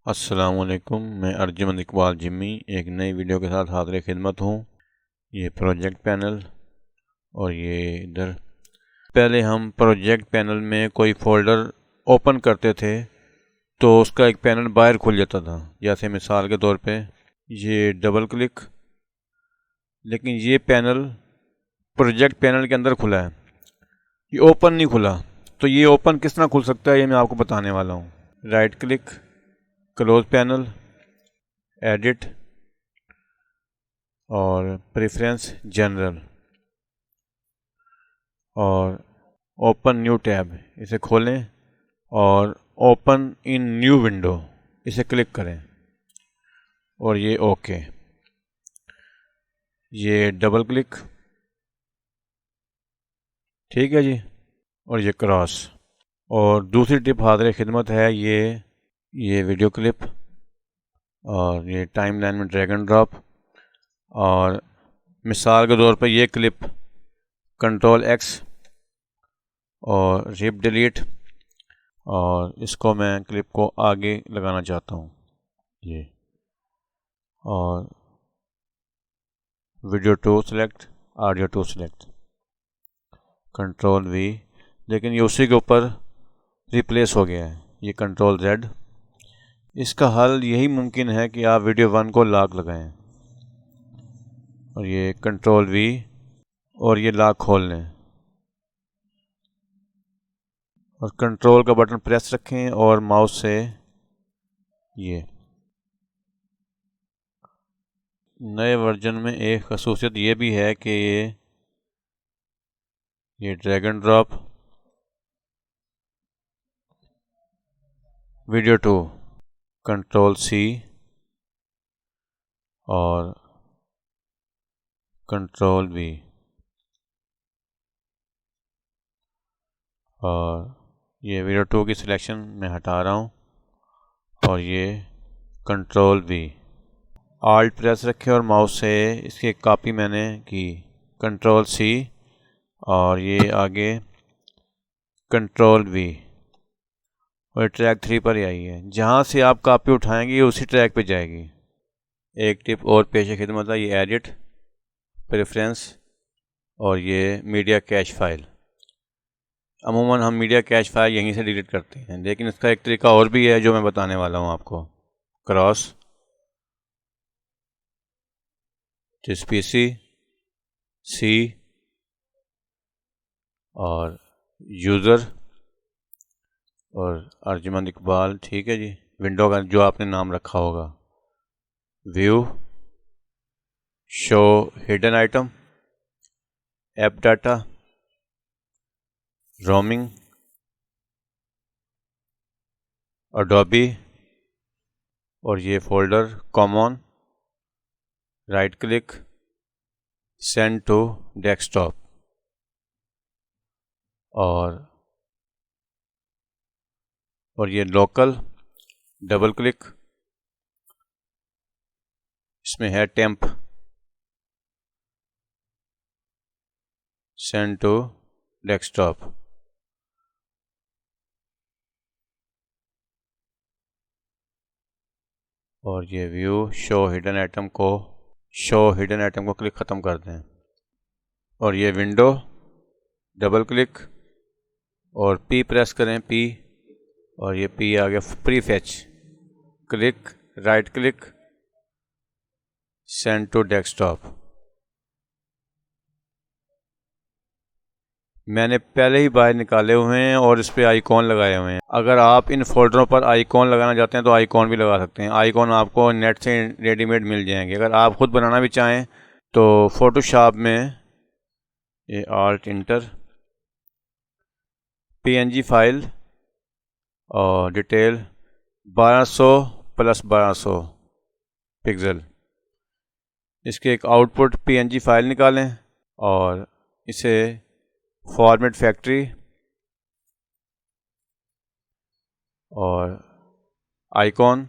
अस्सलामुअलैकुम। मैं अर्जुमंद इकबाल जिम्मी एक नई वीडियो के साथ हाज़िर खिदमत हूँ। ये प्रोजेक्ट पैनल और ये इधर। पहले हम प्रोजेक्ट पैनल में कोई फ़ोल्डर ओपन करते थे तो उसका एक पैनल बाहर खुल जाता था, जैसे मिसाल के तौर पे ये डबल क्लिक। लेकिन ये पैनल प्रोजेक्ट पैनल के अंदर खुला है, ये ओपन नहीं खुला। तो ये ओपन किस तरह खुल सकता है, ये मैं आपको बताने वाला हूँ। Right click, close panel, edit और प्रेफरेंस जनरल और ओपन न्यू टैब, इसे खोलें और ओपन इन न्यू विंडो इसे क्लिक करें और ये ओके। ये डबल क्लिक, ठीक है जी, और ये क्रॉस। और दूसरी टिप हाज़िर खिदमत है, ये वीडियो क्लिप और ये टाइमलाइन में ड्रैग एंड ड्रॉप। और मिसाल के तौर पर ये क्लिप कंट्रोल एक्स और रिप डिलीट, और इसको मैं क्लिप को आगे लगाना चाहता हूँ ये, और video to select, audio to select, control V. लेकिन ये उसी के ऊपर रिप्लेस हो गया है, ये कंट्रोल जेड। इसका हल यही मुमकिन है कि आप वीडियो वन को लॉक लगाएं और ये कंट्रोल वी और ये लॉक खोल लें और कंट्रोल का बटन प्रेस रखें और माउस से ये। नए वर्जन में एक खसूसियत ये भी है कि ये drag and drop, video to, control C और कंट्रोल वी, और ये वीडियो टू की सिलेक्शन मैं हटा रहा हूँ और ये कंट्रोल वी। आल्ट प्रेस रखे और माउस से इसकी कॉपी मैंने की, कंट्रोल सी और ये आगे कंट्रोल वी, और ट्रैक 3 पर ही आई है। जहाँ से आप कॉपी उठाएंगे उसी ट्रैक पे जाएगी। एक टिप और पेश खिदमत है, ये एडिट, प्रेफरेंस और ये मीडिया कैश फाइल। अमूमन हम मीडिया कैश फाइल यहीं से डिलीट करते हैं, लेकिन इसका एक तरीका और भी है जो मैं बताने वाला हूँ आपको। क्रॉस, दिस पीसी, सी और यूज़र और अर्जुमंद इकबाल, ठीक है जी, विंडो का जो आपने नाम रखा होगा। View, show hidden item, app data, roaming, Adobe और ये folder common, right click, send to desktop और ये लोकल, डबल क्लिक, इसमें है टेम्प, सेंड टू डेस्कटॉप। और ये व्यू शो हिडन आइटम को क्लिक ख़त्म कर दें और ये विंडो, डबल क्लिक और पी प्रेस करें, पी, और ये पी आ गया prefetch, click, right click, send to desktop. मैंने पहले ही बाहर निकाले हुए हैं और इस पर आइकॉन लगाए हुए हैं। अगर आप इन फोल्डरों पर आइकॉन लगाना चाहते हैं तो आइकॉन भी लगा सकते हैं। आइकॉन आपको नेट से रेडीमेड मिल जाएंगे। अगर आप खुद बनाना भी चाहें तो फोटोशॉप में ये आल्ट इंटर, पीएनजी फाइल और डिटेल 1200 प्लस 1200 पिक्सल, इसके एक आउटपुट पीएनजी फाइल निकालें और इसे फॉर्मेट फैक्ट्री और आइकॉन,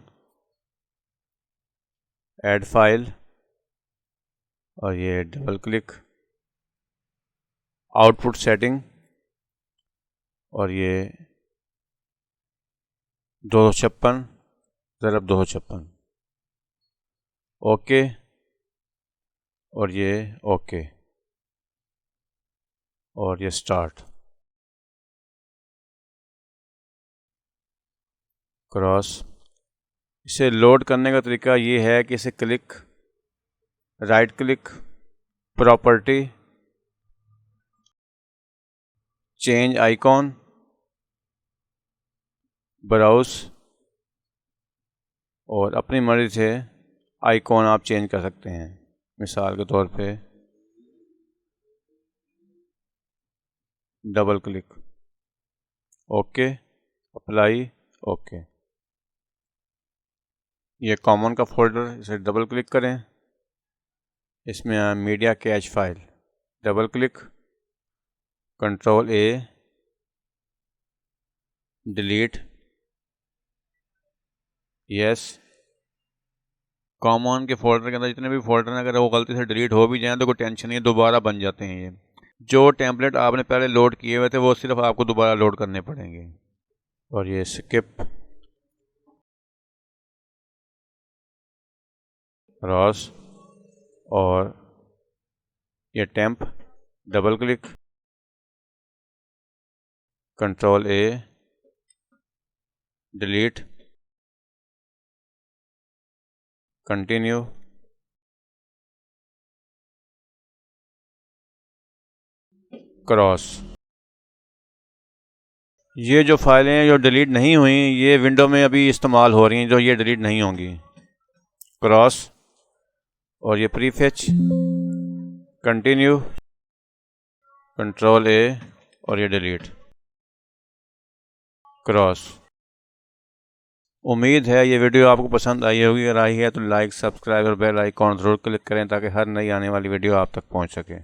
ऐड फाइल और ये डबल क्लिक, आउटपुट सेटिंग और ये 256 ज़रब 256, ओके, और ये ओके, और ये स्टार्ट, क्रॉस। इसे लोड करने का तरीका ये है कि इसे click, right click, property, change icon, browse, और अपनी मर्ज़ी से आइकॉन आप चेंज कर सकते हैं। मिसाल के तौर पे double click, okay, apply, okay. ये कॉमन का फोल्डर, इसे डबल क्लिक करें, इसमें media catch file, double click, control ए, डिलीट, यस। कॉमन के फोल्डर के अंदर जितने भी फोल्डर हैं, अगर वो गलती से डिलीट हो भी जाएं तो कोई टेंशन नहीं है, दोबारा बन जाते हैं। ये जो टेम्पलेट आपने पहले लोड किए हुए थे वो सिर्फ आपको दोबारा लोड करने पड़ेंगे। और ये स्किप, रॉस, और ये टेम्प, डबल क्लिक, कंट्रोल ए, डिलीट, कंटिन्यू, क्रॉस। ये जो फाइलें जो डिलीट नहीं हुई, ये विंडो में अभी इस्तेमाल हो रही हैं, जो ये डिलीट नहीं होंगी, क्रॉस, और ये प्रीफेच, कंटिन्यू, कंट्रोल ए, और ये डिलीट, क्रॉस। उम्मीद है ये वीडियो आपको पसंद आई होगी। अगर आई है तो लाइक, सब्सक्राइब और बेल आइकॉन ज़रूर क्लिक करें ताकि हर नई आने वाली वीडियो आप तक पहुंच सके।